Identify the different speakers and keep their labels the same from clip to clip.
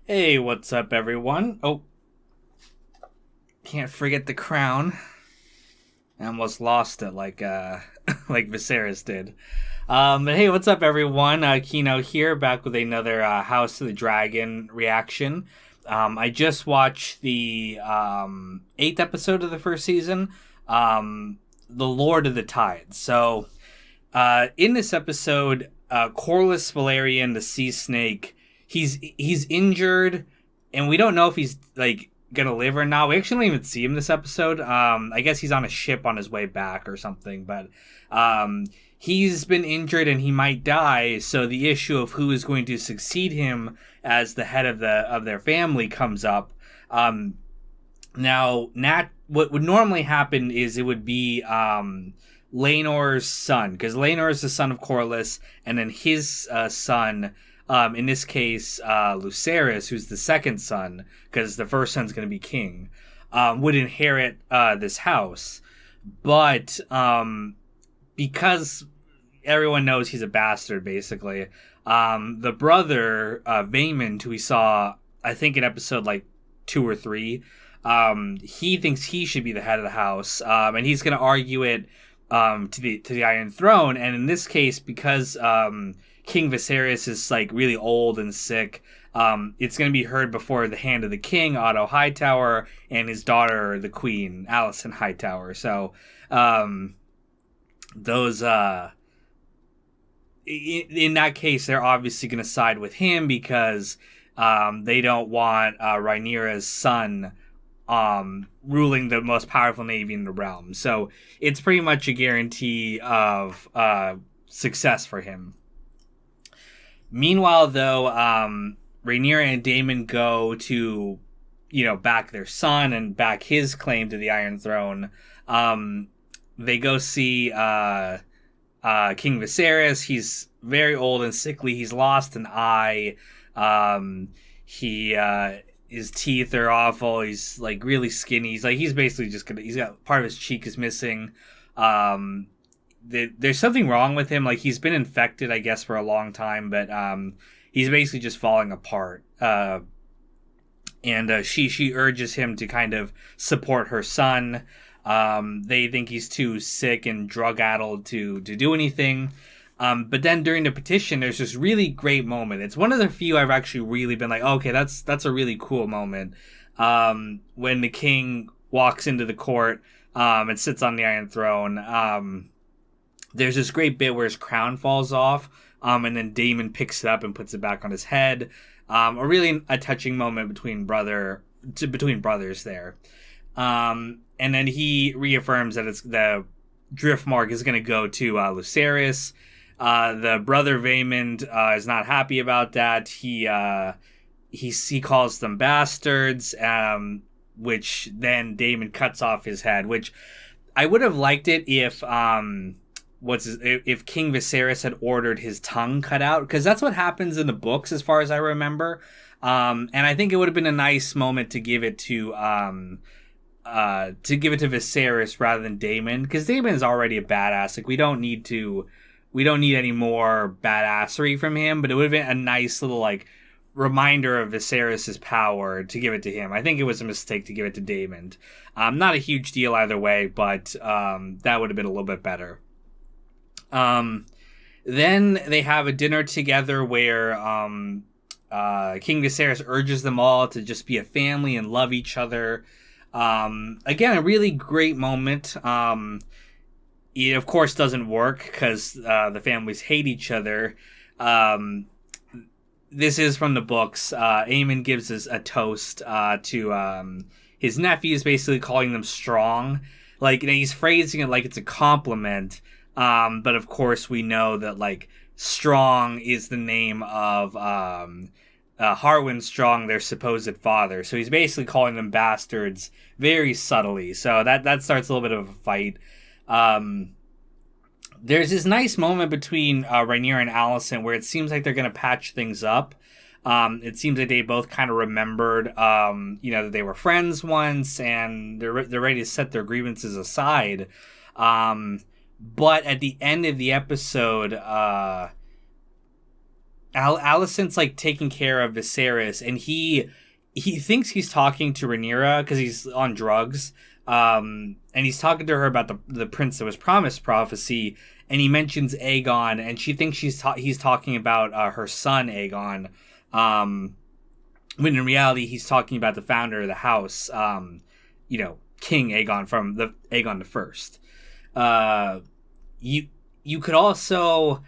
Speaker 1: Hey, what's up, everyone? Oh, can't forget the crown. I almost lost it like Viserys did. But hey, what's up, everyone? Kino here, back with another House of the Dragon reaction. I just watched the eighth episode of the first season, The Lord of the Tides. In this episode, Corlys Valerian, the Sea Snake, he's injured, and we don't know if he's like gonna live or not. We actually don't even see him this episode. I guess he's on a ship on his way back or something, but he's been injured and he might die. So the issue of who is going to succeed him as the head of their family comes up. Now, Nat, what would normally happen is it would be Laenor's son, because Laenor is the son of Corlys, and then his son, in this case, Lucerys, who's the second son, because the first son's going to be king, would inherit this house. But because everyone knows he's a bastard, basically, the brother, Vaemond, who we saw, I think, in episode like 2 or 3, he thinks he should be the head of the house, and he's going to argue it to the Iron Throne. And in this case, because King Viserys is like really old and sick, it's going to be heard before the hand of the king, Otto Hightower, and his daughter, the Queen, Alicent Hightower. So those in that case, they're obviously going to side with him because they don't want Rhaenyra's son ruling the most powerful navy in the realm. So it's pretty much a guarantee of success for him. Meanwhile, though, Rhaenyra and Daemon go to, back their son and back his claim to the Iron Throne. They go see King Viserys. He's very old and sickly. He's lost an eye. His teeth are awful. He's like really skinny. He's basically just he's got part of his cheek is missing. There's something wrong with him. Like, he's been infected, I guess, for a long time, but he's basically just falling apart. And she urges him to kind of support her son. They think he's too sick and drug-addled to do anything. But then during the petition, there's this really great moment. It's one of the few I've actually really been like, okay, that's a really cool moment. When the king walks into the court and sits on the Iron Throne. There's this great bit where his crown falls off, and then Daemon picks it up and puts it back on his head. A touching moment between brothers there. And then he reaffirms that it's the Driftmark is going to go to Lucerys. The brother Vaemond is not happy about that. He calls them bastards, which then Daemon cuts off his head. Which I would have liked it if if King Viserys had ordered his tongue cut out, because that's what happens in the books, as far as I remember. And I think it would have been a nice moment to give it to Viserys rather than Daemon, because Daemon is already a badass. Like, we don't need any more badassery from him, but it would have been a nice little like reminder of Viserys' power to give it to him. I think it was a mistake to give it to Daemon. Not a huge deal either way, but that would have been a little bit better. Then they have a dinner together where King Viserys urges them all to just be a family and love each other. Again, a really great moment. It, of course, doesn't work because the families hate each other. This is from the books. Aemon gives us a toast to his nephews, basically calling them strong. Like, he's phrasing it like it's a compliment. But of course, we know that like Strong is the name of Harwin Strong, their supposed father. So he's basically calling them bastards very subtly. So that starts a little bit of a fight. There's this nice moment between Rhaenyra and Alicent where it seems like they're going to patch things up. It seems like they both kind of remembered, that they were friends once, and they're ready to set their grievances aside. But at the end of the episode, Alicent's like taking care of Viserys, and he thinks he's talking to Rhaenyra because he's on drugs. And he's talking to her about the prince that was promised prophecy, and he mentions Aegon, and she thinks he's talking about her son Aegon, when in reality he's talking about the founder of the house, King Aegon from the Aegon the First. You could also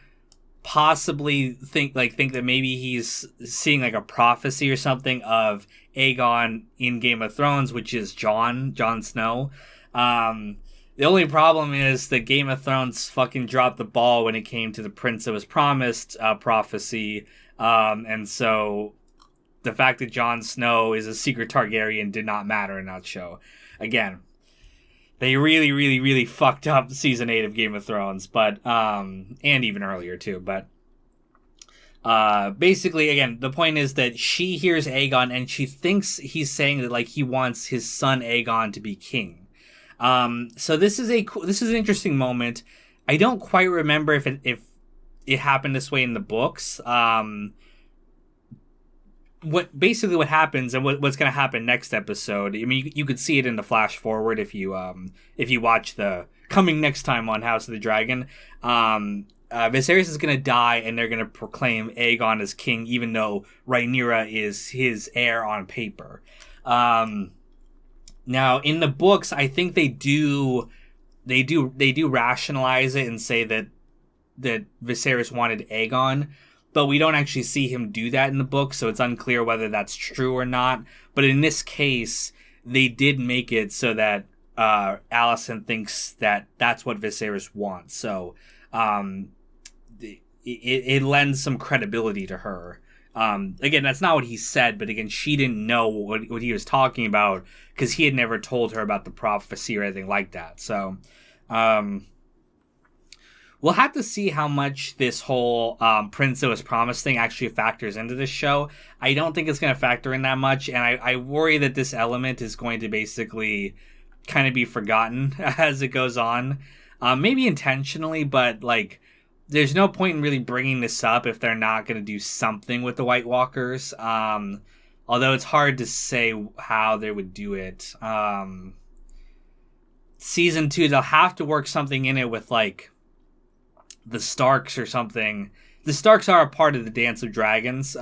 Speaker 1: possibly think that maybe he's seeing like a prophecy or something of Aegon in Game of Thrones, which is Jon Snow. The only problem is that Game of Thrones fucking dropped the ball when it came to the prince that was promised prophecy, and so the fact that Jon Snow is a secret Targaryen did not matter in that show. Again, they really, really, really fucked up season 8 of Game of Thrones, but and even earlier too. But basically, again, the point is that she hears Aegon and she thinks he's saying that like he wants his son Aegon to be king. So this is an interesting moment. I don't quite remember if it happened this way in the books. What happens and what's going to happen next episode. I mean, you could see it in the flash forward if you watch the coming next time on House of the Dragon. Viserys is going to die, and they're going to proclaim Aegon as king, even though Rhaenyra is his heir on paper. Now in the books, I think they do rationalize it and say that Viserys wanted Aegon. But we don't actually see him do that in the book, so it's unclear whether that's true or not. But in this case, they did make it so that Alicent thinks that that's what Viserys wants. So it lends some credibility to her. Again, that's not what he said, but again, she didn't know what he was talking about because he had never told her about the prophecy or anything like that. So we'll have to see how much this whole Prince that was promised thing actually factors into this show. I don't think it's going to factor in that much, and I worry that this element is going to basically kind of be forgotten as it goes on. Maybe intentionally, but like, there's no point in really bringing this up if they're not going to do something with the White Walkers. Although it's hard to say how they would do it. Season 2, they'll have to work something in it with like the Starks or something. The Starks are a part of the Dance of Dragons.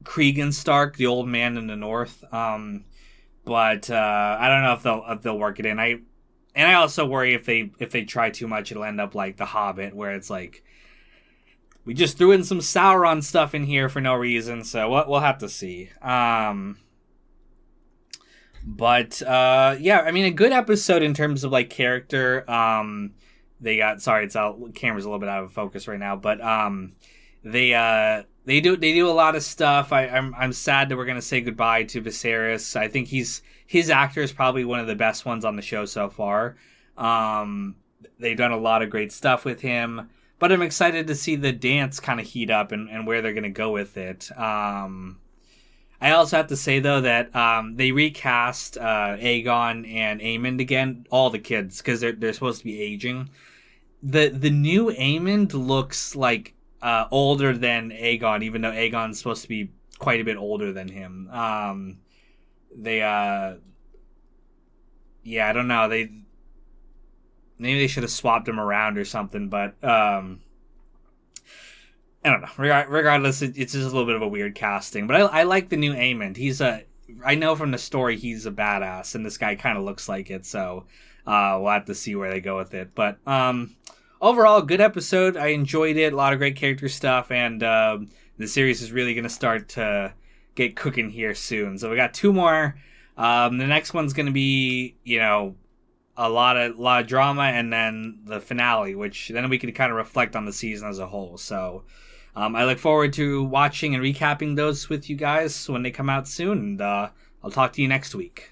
Speaker 1: Cregan Stark, the old man in the north. But I don't know if they'll work it in. I also worry if they try too much, it'll end up like The Hobbit, where it's like we just threw in some Sauron stuff in here for no reason. So we'll have to see. But yeah, I mean, a good episode in terms of like character. They got camera's a little bit out of focus right now, but they do a lot of stuff. I'm sad that we're gonna say goodbye to Viserys. I think his actor is probably one of the best ones on the show so far. They've done a lot of great stuff with him, but I'm excited to see the dance kind of heat up and where they're gonna go with it. I also have to say, though, that they recast Aegon and Aemond again, all the kids, because they're supposed to be aging. The new Aemond looks like older than Aegon, even though Aegon's supposed to be quite a bit older than him. I don't know. Maybe they should have swapped him around or something, but I don't know. Regardless, it's just a little bit of a weird casting. But I like the new Aemond. I know from the story he's a badass, and this guy kind of looks like it. So we'll have to see where they go with it. But overall, good episode. I enjoyed it. A lot of great character stuff, and the series is really going to start to get cooking here soon. So we got 2 more. The next one's going to be, a lot of drama, and then the finale, which then we can kind of reflect on the season as a whole. So I look forward to watching and recapping those with you guys when they come out soon, and I'll talk to you next week.